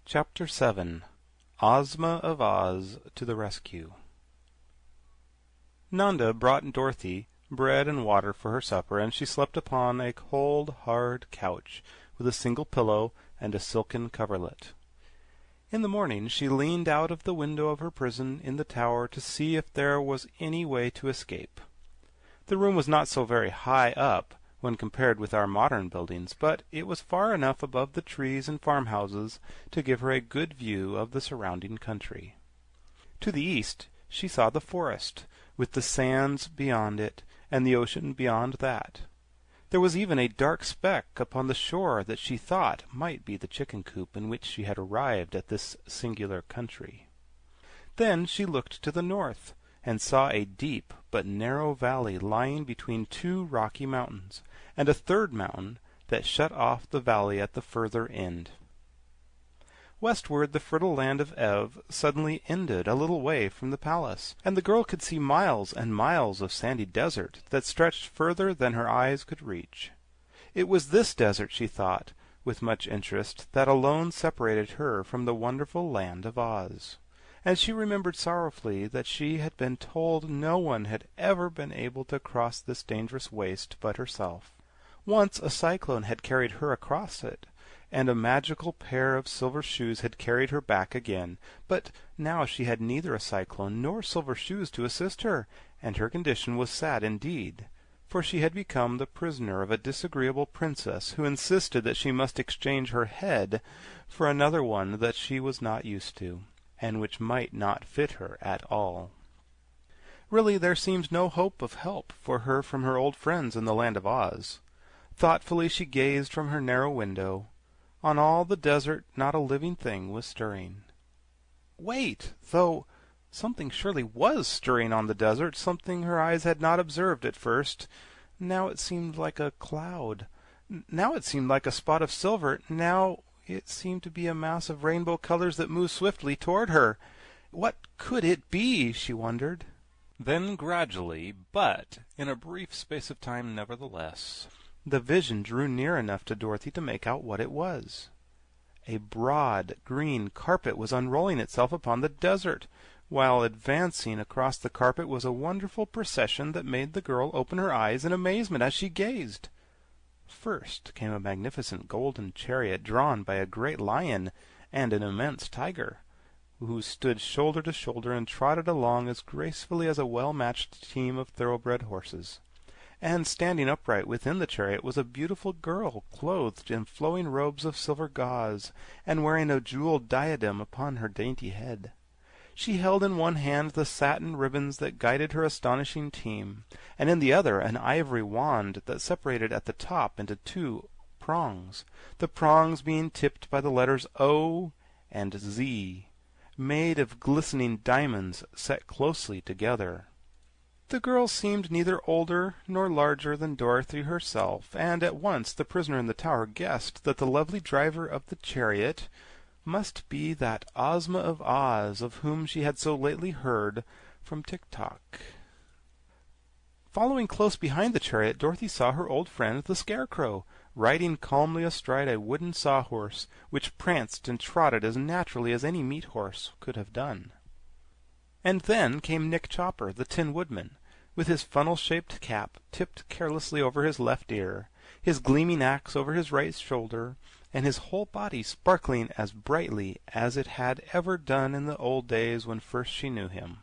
Chapter 7 Ozma of Oz to the Rescue. Nanda brought Dorothy bread and water for her supper, and she slept upon a cold, hard couch with a single pillow and a silken coverlet. In the morning she leaned out of the window of her prison in the tower to see if there was any way to escape. The room was not so very high up when compared with our modern buildings, but it was far enough above the trees and farmhouses to give her a good view of the surrounding country. To the east she saw the forest, with the sands beyond it, and the ocean beyond that. There was even a dark speck upon the shore that she thought might be the chicken coop in which she had arrived at this singular country. Then she looked to the north, and saw a deep but narrow valley lying between two rocky mountains, and a third mountain that shut off the valley at the further end. Westward the fertile land of Ev suddenly ended a little way from the palace, and the girl could see miles and miles of sandy desert that stretched further than her eyes could reach. It was this desert, she thought, with much interest, that alone separated her from the wonderful land of Oz. And she remembered sorrowfully that she had been told no one had ever been able to cross this dangerous waste but herself. Once a cyclone had carried her across it, and a magical pair of silver shoes had carried her back again, but now she had neither a cyclone nor silver shoes to assist her, and her condition was sad indeed, for she had become the prisoner of a disagreeable princess who insisted that she must exchange her head for another one that she was not used to, and which might not fit her at all. Really, there seemed no hope of help for her from her old friends in the land of Oz. Thoughtfully she gazed from her narrow window. On all the desert not a living thing was stirring. Wait, though! Something surely was stirring on the desert, something her eyes had not observed at first. Now it seemed like a cloud. Now it seemed like a spot of silver. Now it seemed to be a mass of rainbow colors that moved swiftly toward her. What could it be, she wondered. Then gradually, but in a brief space of time nevertheless, the vision drew near enough to Dorothy to make out what it was. A broad green carpet was unrolling itself upon the desert, while advancing across the carpet was a wonderful procession that made the girl open her eyes in amazement as she gazed. First came a magnificent golden chariot drawn by a great lion and an immense tiger, who stood shoulder to shoulder and trotted along as gracefully as a well-matched team of thoroughbred horses. And standing upright within the chariot was a beautiful girl, clothed in flowing robes of silver gauze, and wearing a jeweled diadem upon her dainty head. She held in one hand the satin ribbons that guided her astonishing team, and in the other an ivory wand that separated at the top into two prongs, the prongs being tipped by the letters O and Z, made of glistening diamonds set closely together. The girl seemed neither older nor larger than Dorothy herself, and at once the prisoner in the tower guessed that the lovely driver of the chariot must be that Ozma of Oz of whom she had so lately heard from Tik-Tok. Following close behind the chariot, Dorothy saw her old friend the Scarecrow, riding calmly astride a wooden sawhorse, which pranced and trotted as naturally as any meat horse could have done. And then came Nick Chopper, the Tin Woodman, with his funnel-shaped cap tipped carelessly over his left ear, his gleaming axe over his right shoulder, and his whole body sparkling as brightly as it had ever done in the old days when first she knew him.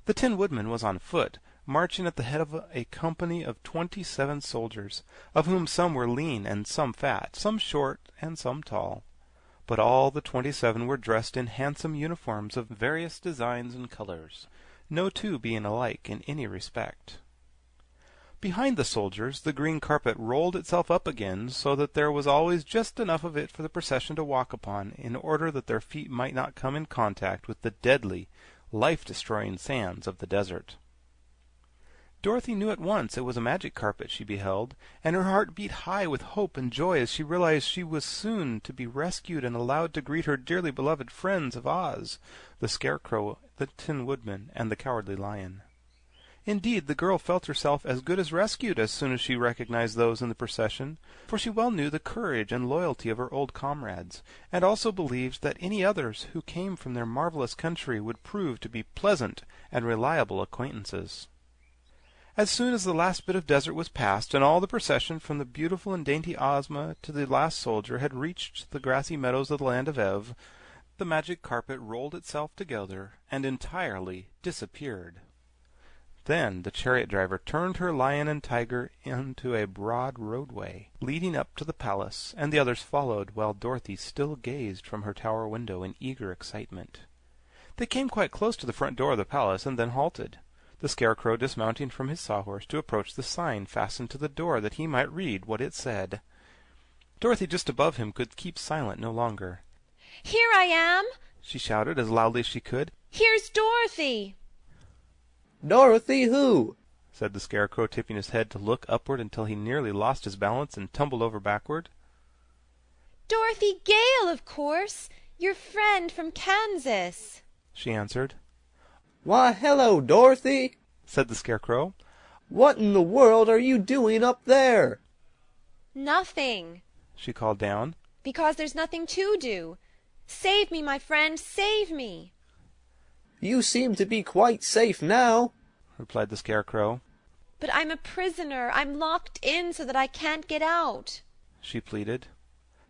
The Tin Woodman was on foot, marching at the head of a company of 27 soldiers, of whom some were lean and some fat, some short and some tall. But all the 27 were dressed in handsome uniforms of various designs and colors, no two being alike in any respect. Behind the soldiers the green carpet rolled itself up again, so that there was always just enough of it for the procession to walk upon, in order that their feet might not come in contact with the deadly, life-destroying sands of the desert. Dorothy knew at once it was a magic carpet she beheld, and her heart beat high with hope and joy as she realized she was soon to be rescued and allowed to greet her dearly beloved friends of Oz, the Scarecrow, the Tin Woodman, and the Cowardly Lion. Indeed, the girl felt herself as good as rescued as soon as she recognized those in the procession, for she well knew the courage and loyalty of her old comrades, and also believed that any others who came from their marvelous country would prove to be pleasant and reliable acquaintances. As soon as the last bit of desert was passed, and all the procession from the beautiful and dainty Ozma to the last soldier had reached the grassy meadows of the land of Ev, the magic carpet rolled itself together and entirely disappeared. Then the chariot-driver turned her lion and tiger into a broad roadway leading up to the palace, and the others followed, while Dorothy still gazed from her tower window in eager excitement. They came quite close to the front door of the palace, and then halted, the Scarecrow dismounting from his sawhorse to approach the sign fastened to the door that he might read what it said. Dorothy, just above him, could keep silent no longer. "Here I am!" she shouted as loudly as she could. "Here's Dorothy!" "Dorothy who?" said the Scarecrow, tipping his head to look upward until he nearly lost his balance and tumbled over backward. "Dorothy Gale, of course! Your friend from Kansas," she answered. "Why, hello, Dorothy," said the Scarecrow. "What in the world are you doing up there?" "Nothing," she called down. "because there's nothing to do. Save me, my friend, save me!" "You seem to be quite safe now," replied the Scarecrow. "But I'm a prisoner. I'm locked in so that I can't get out," she pleaded.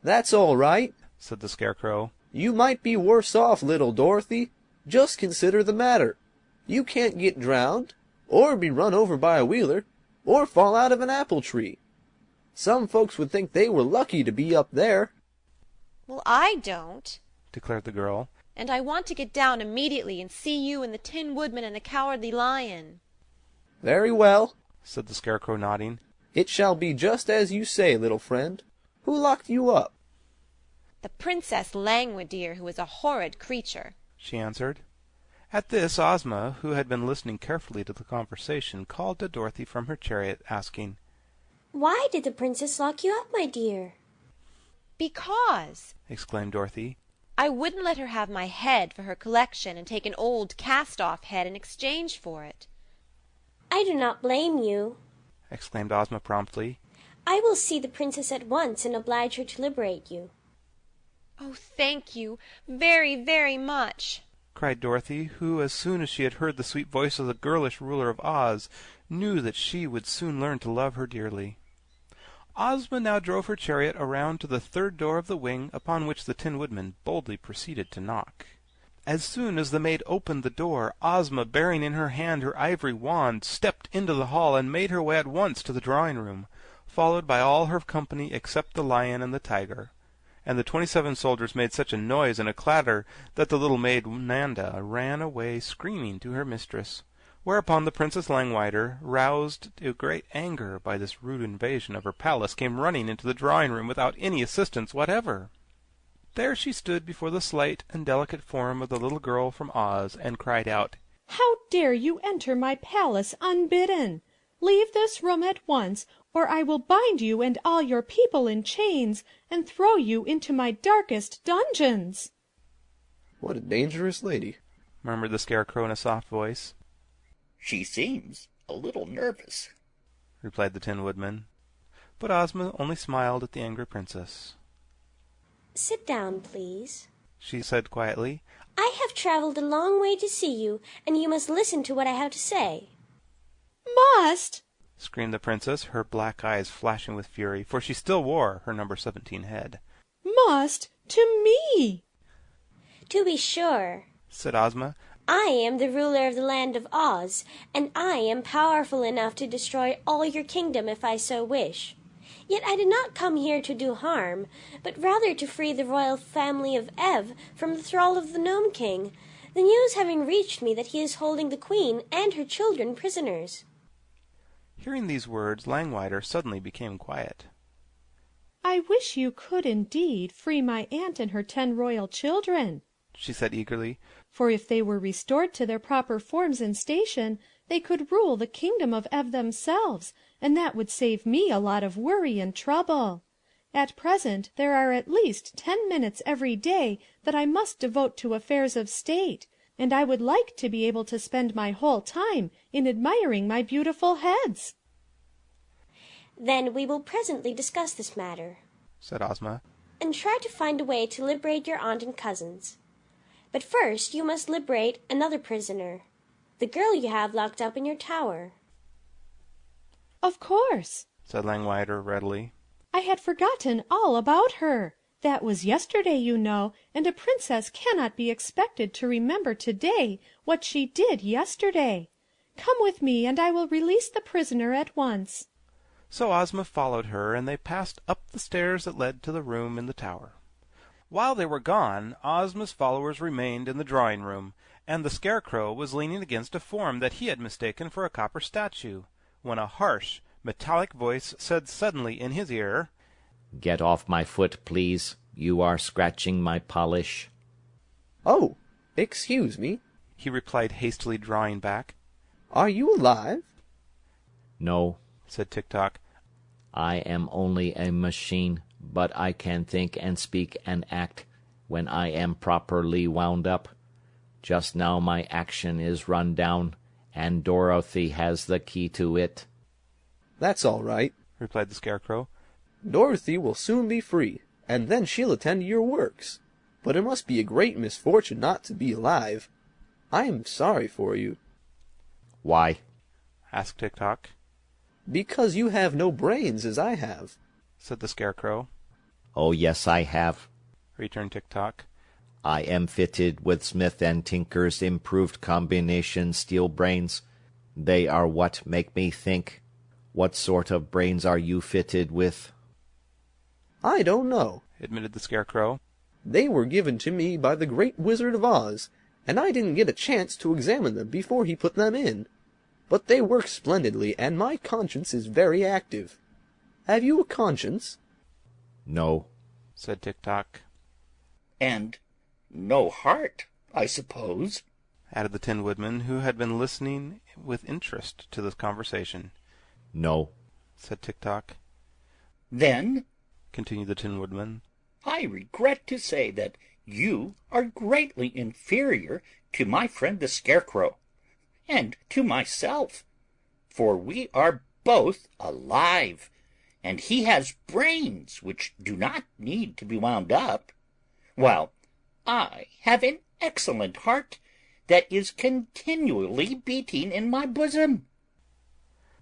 "That's all right," said the Scarecrow. "You might be worse off, little Dorothy. Just consider the matter. You can't get drowned, or be run over by a wheeler, or fall out of an apple tree. Some folks would think they were lucky to be up there." "Well, I don't," declared the girl. "and I want to get down immediately and see you and the Tin Woodman and the Cowardly Lion." "Very well," said the Scarecrow, nodding. "It shall be just as you say, little friend. Who locked you up?" "The Princess Langwidere, who is a horrid creature," she answered. At this, Ozma, who had been listening carefully to the conversation, called to Dorothy from her chariot, asking, "Why did the princess lock you up, my dear?" "Because," exclaimed Dorothy, "I wouldn't let her have my head for her collection and take an old cast-off head in exchange for it." "I do not blame you. exclaimed Ozma promptly. I will see the princess at once and oblige her to liberate you." "Oh, thank you very, very much," cried Dorothy, who, as soon as she had heard the sweet voice of the girlish ruler of Oz, knew that she would soon learn to love her dearly. Ozma now drove her chariot around to the third door of the wing, upon which the Tin Woodman boldly proceeded to knock. As soon as the maid opened the door, Ozma, bearing in her hand her ivory wand, stepped into the hall and made her way at once to the drawing-room, followed by all her company except the lion and the tiger. And the 27 soldiers made such a noise and a clatter that the little maid Nanda ran away screaming to her mistress, whereupon the Princess Langwidere, roused to great anger by this rude invasion of her palace, came running into the drawing-room without any assistance whatever. There she stood before the slight and delicate form of the little girl from Oz, and cried out, "How dare you enter my palace unbidden? Leave this room at once, or I will bind you and all your people in chains, and throw you into my darkest dungeons." "What a dangerous lady," murmured the Scarecrow in a soft voice. "She seems a little nervous," replied the Tin Woodman. But Ozma only smiled at the angry princess. "Sit down, please," she said quietly. "I have traveled a long way to see you, and you must listen to what I have to say." "Must!" screamed the princess, her black eyes flashing with fury, for she still wore her number 17 head. "Must to me!" "To be sure," said Ozma. "I am the ruler of the land of Oz, and I am powerful enough to destroy all your kingdom if I so wish. Yet I did not come here to do harm, but rather to free the royal family of Ev from the thrall of the Gnome King, the news having reached me that he is holding the Queen and her children prisoners." Hearing these words, Langwidere suddenly became quiet. "I wish you could indeed free my aunt and her 10 royal children," she said eagerly. "for if they were restored to their proper forms and station, they could rule the kingdom of Ev themselves, and that would save me a lot of worry and trouble. At present there are at least 10 minutes every day that I must devote to affairs of state, and I would like to be able to spend my whole time in admiring my beautiful heads." "Then we will presently discuss this matter," said Ozma, "and try to find a way to liberate your aunt and cousins. But first you must liberate another prisoner, the girl you have locked up in your tower." "Of course," said Langwidere readily. "I had forgotten all about her. That was yesterday, you know, and a princess cannot be expected to remember today what she did yesterday. Come with me, and I will release the prisoner at once." So Ozma followed her, and they passed up the stairs that led to the room in the tower. While they were gone, Ozma's followers remained in the drawing-room, and the Scarecrow was leaning against a form that he had mistaken for a copper statue, when a harsh, metallic voice said suddenly in his ear, "Get off my foot, please. You are scratching my polish." "Oh, excuse me. he replied hastily, drawing back. Are you alive?" "No, said Tik-Tok. I am only a machine, but I can think and speak and act when I am properly wound up. Just now my action is run down, and Dorothy has the key to it." "That's all right," replied the Scarecrow. "Dorothy will soon be free, and then she'll attend to your works. But it must be a great misfortune not to be alive. I am sorry for you." "Why?" asked Tik-Tok. "Because you have no brains, as I have," said the Scarecrow. "Oh, yes, I have. returned Tik-Tok. I am fitted with Smith and Tinker's improved combination steel brains. They are what make me think. What sort of brains are you fitted with?" "I don't know. admitted the Scarecrow. They were given to me by the great Wizard of Oz, and I didn't get a chance to examine them before he put them in. But they work splendidly, and my conscience is very active. Have you a conscience?" "No," said Tik-Tok. And no heart, I suppose, added the Tin Woodman, who had been listening with interest to this conversation. "No," said Tik-Tok. Then continued the Tin Woodman, I regret to say that you are greatly inferior to my friend the Scarecrow, and to myself, for we are both alive, and he has brains which do not need to be wound up, while I have an excellent heart that is continually beating in my bosom."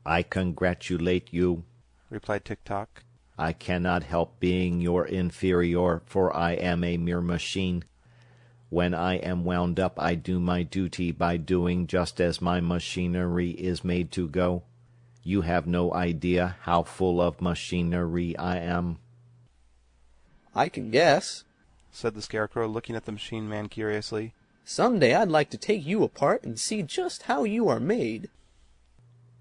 "I congratulate you," replied Tik-Tok. "I cannot help being your inferior, for I am a mere machine. When I am wound up, I do my duty by doing just as my machinery is made to go. You have no idea how full of machinery I am." "I can guess. said the Scarecrow, looking at the machine man curiously. Some day I'd like to take you apart and see just how you are made."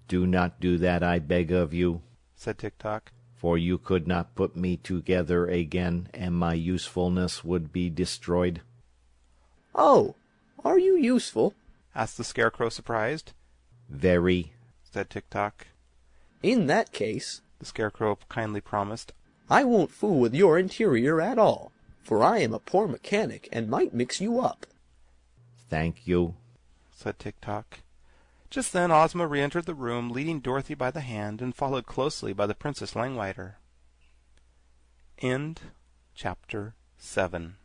"Do not do that, I beg of you," said Tik-Tok. "for you could not put me together again, and my usefulness would be destroyed." "Oh, are you useful?" asked the Scarecrow, surprised. "Very," said Tik-Tok. "In that case," the Scarecrow kindly promised, "I won't fool with your interior at all, for I am a poor mechanic and might mix you up." "Thank you," said Tik-Tok. Just then Ozma re-entered the room, leading Dorothy by the hand, and followed closely by the Princess Langwidere. End Chapter 7.